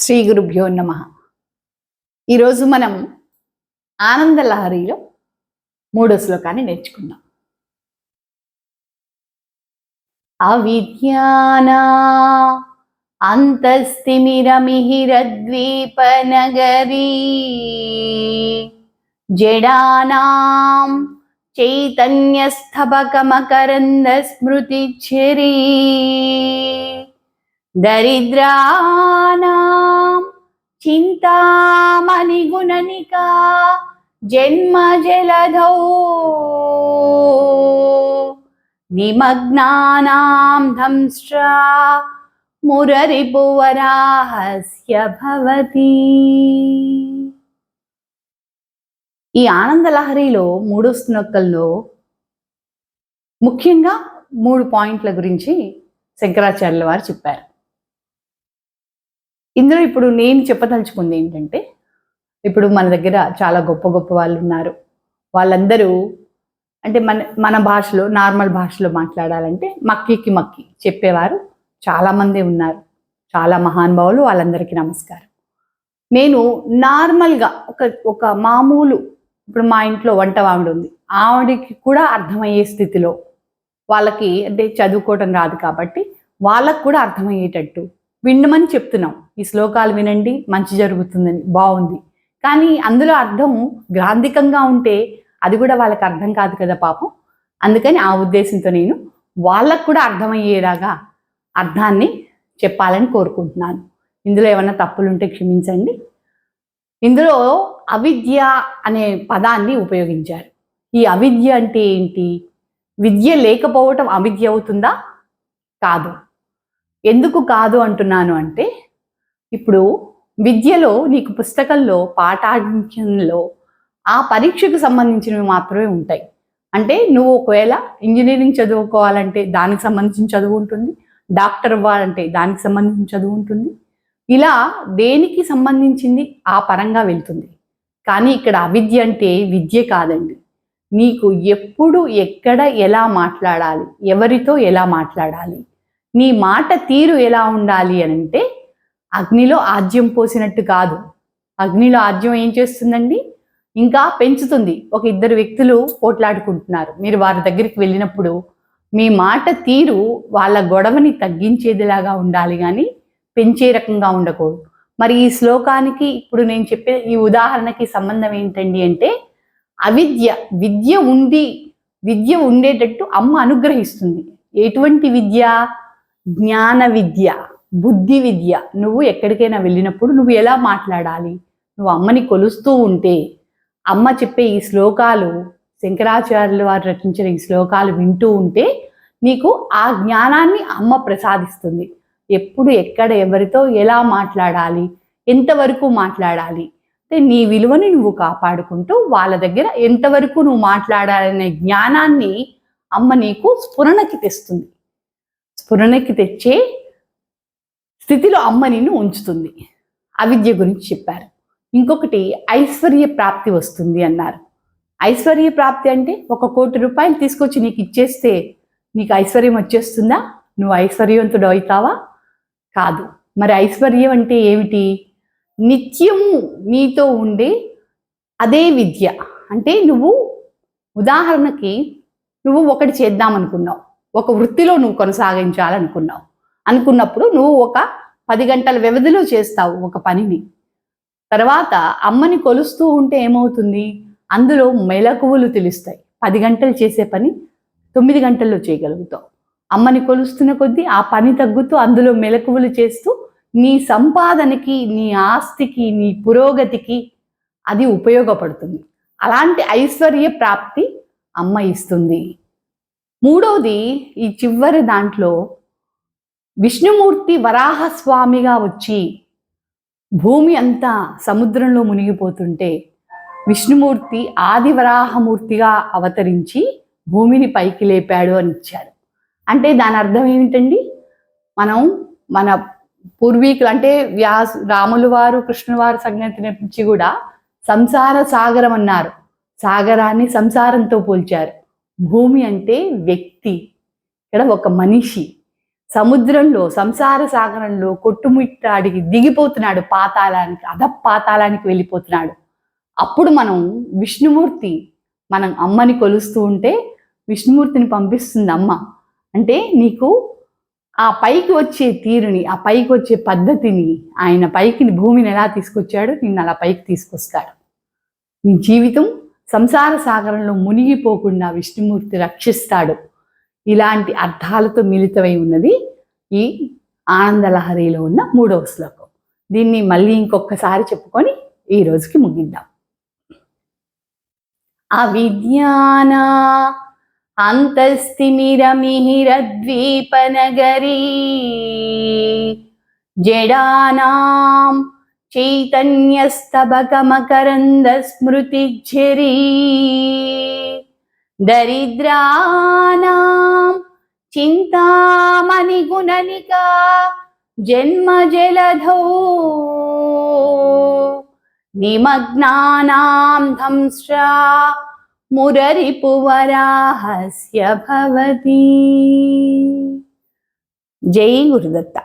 శ్రీ గురుభ్యో నమః. ఈరోజు మనం ఆనంద లహరిలో 3వ శ్లోకాన్ని నేర్చుకుందాం. అవిద్యానా అంతస్తిమిరమిహిరద్వీపనగరీ జడానాం చైతన్యస్థబకమకరందస్మృతిఝరీ దరిద్రానాం చింతామణిగుణనికా జన్మజలధౌ నిమగ్నానాం దంష్ట్రా మురరిపువరాహస్య భవతి. ఈ ఆనంద లహరిలో 3వ శ్లోకంలో ముఖ్యంగా 3 పాయింట్ల గురించి శంకరాచార్యుల వారు చెప్పారు. ఇందులో ఇప్పుడు నేను చెప్పదలుచుకుంది ఏంటంటే, ఇప్పుడు మన దగ్గర చాలా గొప్ప గొప్ప వాళ్ళు ఉన్నారు. వాళ్ళందరూ అంటే మన భాషలో, నార్మల్ భాషలో మాట్లాడాలంటే మక్కికి మక్కి చెప్పేవారు చాలామంది ఉన్నారు. చాలా మహానుభావులు, వాళ్ళందరికీ నమస్కారం. నేను నార్మల్గా ఒక మామూలు, ఇప్పుడు మా ఇంట్లో వంట ఆవిడ ఉంది, ఆవిడకి కూడా అర్థమయ్యే స్థితిలో, వాళ్ళకి అంటే చదువుకోవటం రాదు కాబట్టి వాళ్ళకు కూడా అర్థమయ్యేటట్టు వినమని చెప్తున్నాం. ఈ శ్లోకాలు వినండి, మంచి జరుగుతుందని. బాగుంది, కానీ అందులో అర్థం గ్రాంధికంగా ఉంటే అది కూడా వాళ్ళకి అర్థం కాదు కదా పాపం. అందుకని ఆ ఉద్దేశంతో నేను వాళ్ళకు కూడా అర్థమయ్యేలాగా అర్థాన్ని చెప్పాలని కోరుకుంటున్నాను. ఇందులో ఏమైనా తప్పులుంటే క్షమించండి. ఇందులో అవిద్య అనే పదాన్ని ఉపయోగించారు. ఈ అవిద్య అంటే ఏంటి? విద్య లేకపోవటం అవిద్య అవుతుందా? కాదు. ఎందుకు కాదు అంటున్నాను అంటే, ఇప్పుడు విద్యలో నీకు పుస్తకంలో పాఠాంశంలో ఆ పరీక్షకు సంబంధించినవి మాత్రమే ఉంటాయి. అంటే నువ్వు ఒకవేళ ఇంజనీరింగ్ చదువుకోవాలంటే దానికి సంబంధించిన చదువు ఉంటుంది, డాక్టర్ అవ్వాలంటే దానికి సంబంధించిన చదువు ఉంటుంది. ఇలా దేనికి సంబంధించింది ఆ పరంగా వెళ్తుంది. కానీ ఇక్కడ అవిద్య అంటే విద్య కాదండి. నీకు ఎప్పుడు ఎక్కడ ఎలా మాట్లాడాలి, ఎవరితో ఎలా మాట్లాడాలి, నీ మాట తీరు ఎలా ఉండాలి అని అంటే, అగ్నిలో ఆజ్యం పోసినట్టు కాదు. అగ్నిలో ఆజ్యం ఏం చేస్తుందండి? ఇంకా పెంచుతుంది. ఒక 2 వ్యక్తులు పోట్లాడుకుంటున్నారు, మీరు వారి దగ్గరికి వెళ్ళినప్పుడు మీ మాట తీరు వాళ్ళ గొడవని తగ్గించేదిలాగా ఉండాలి, కానీ పెంచే రకంగా ఉండకూడదు. మరి ఈ శ్లోకానికి ఇప్పుడు నేను చెప్పే ఈ ఉదాహరణకి సంబంధం ఏంటండి అంటే, విద్య ఉండేటట్టు అమ్మ అనుగ్రహిస్తుంది. ఎటువంటి విద్య? జ్ఞాన విద్య, బుద్ధి విద్య. నువ్వు ఎక్కడికైనా వెళ్ళినప్పుడు నువ్వు ఎలా మాట్లాడాలి, నువ్వు అమ్మని కొలుస్తూ ఉంటే, అమ్మ చెప్పే ఈ శ్లోకాలు, శంకరాచార్యుల వారు రచించిన ఈ శ్లోకాలు వింటూ ఉంటే నీకు ఆ జ్ఞానాన్ని అమ్మ ప్రసాదిస్తుంది. ఎప్పుడు ఎక్కడ ఎవరితో ఎలా మాట్లాడాలి, ఎంతవరకు మాట్లాడాలి, అంటే నీ విలువని నువ్వు కాపాడుకుంటూ వాళ్ళ దగ్గర ఎంతవరకు నువ్వు మాట్లాడాలనే జ్ఞానాన్ని అమ్మ నీకు స్ఫురణకి తెస్తుంది. స్ఫురణకి తెచ్చే స్థితిలో అమ్మ నిన్ను ఉంచుతుంది. అవిద్య గురించి చెప్పారు. ఇంకొకటి ఐశ్వర్య ప్రాప్తి వస్తుంది అన్నారు. ఐశ్వర్య ప్రాప్తి అంటే 1 కోటి రూపాయలు తీసుకొచ్చి నీకు ఇచ్చేస్తే నీకు ఐశ్వర్యం వచ్చేస్తుందా? నువ్వు ఐశ్వర్యవంతుడు అవుతావా? కాదు. మరి ఐశ్వర్యం అంటే ఏమిటి? నిత్యము నీతో ఉండే అదే విద్య. అంటే నువ్వు ఉదాహరణకి నువ్వు ఒకటి చేద్దామనుకున్నావు, ఒక వృత్తిలో నువ్వు అనుకున్నప్పుడు నువ్వు ఒక 10 గంటల వ్యవధిలో చేస్తావు ఒక పనిని. తర్వాత అమ్మని కొలుస్తూ ఉంటే ఏమవుతుంది? అందులో మెలకువలు తెలుస్తాయి. 10 గంటలు చేసే పని 9 గంటల్లో చేయగలుగుతావు. అమ్మని కొలుస్తున్న కొద్దీ ఆ పని తగ్గుతూ అందులో మెలకువలు చేస్తూ నీ సంపాదనకి, నీ ఆస్తికి, నీ పురోగతికి అది ఉపయోగపడుతుంది. అలాంటి ఐశ్వర్య ప్రాప్తి అమ్మ ఇస్తుంది. 3వది, ఈ చివరి దాంట్లో విష్ణుమూర్తి వరాహస్వామిగా వచ్చి భూమి అంతా సముద్రంలో మునిగిపోతుంటే విష్ణుమూర్తి ఆది వరాహమూర్తిగా అవతరించి భూమిని పైకి లేపాడు అని ఇచ్చారు. అంటే దాని అర్థం ఏమిటండి? మన పూర్వీకులు అంటే రాములు వారు, కృష్ణుల వారు సంగతి నుంచి కూడా సంసార సాగరం అన్నారు. సాగరాన్ని సంసారంతో పోల్చారు. భూమి అంటే వ్యక్తి, ఇక్కడ ఒక మనిషి. సముద్రంలో సంసార సాగరంలో కొట్టుమిట్టాడికి దిగిపోతున్నాడు, పాతాళానికి, అధపాతాళానికి వెళ్ళిపోతున్నాడు. అప్పుడు మనం అమ్మని కొలుస్తూ ఉంటే విష్ణుమూర్తిని పంపిస్తుంది అమ్మ. అంటే నీకు ఆ పైకి వచ్చే తీరుని, ఆ పైకి వచ్చే పద్ధతిని, ఆయన పైకి భూమిని ఎలా తీసుకొచ్చాడు, నిన్ను అలా పైకి తీసుకొస్తాడు. నీ జీవితం సంసార సాగరంలో మునిగిపోకుండా విష్ణుమూర్తి రక్షిస్తాడు. ఇలాంటి అర్థాలతో మిళితమై ఉన్నది ఈ ఆనందలహరిలో ఉన్న 3వ శ్లోకం. దీన్ని మళ్ళీ ఇంకొకసారి చెప్పుకొని ఈ రోజుకి ముగిద్దాం. అవిజ్ఞానా అంతస్తిమిరమిహిరద్వీపనగరీ జడానాం చైతన్యస్తబకమకరందస్మృతిఝరీ దరిద్రానాం చింతామణిగుణనికా జన్మజలధౌ నిమగ్నానాం దంశ్రా మురరిపువరాహస్య భవతి. జై గురుదత్త.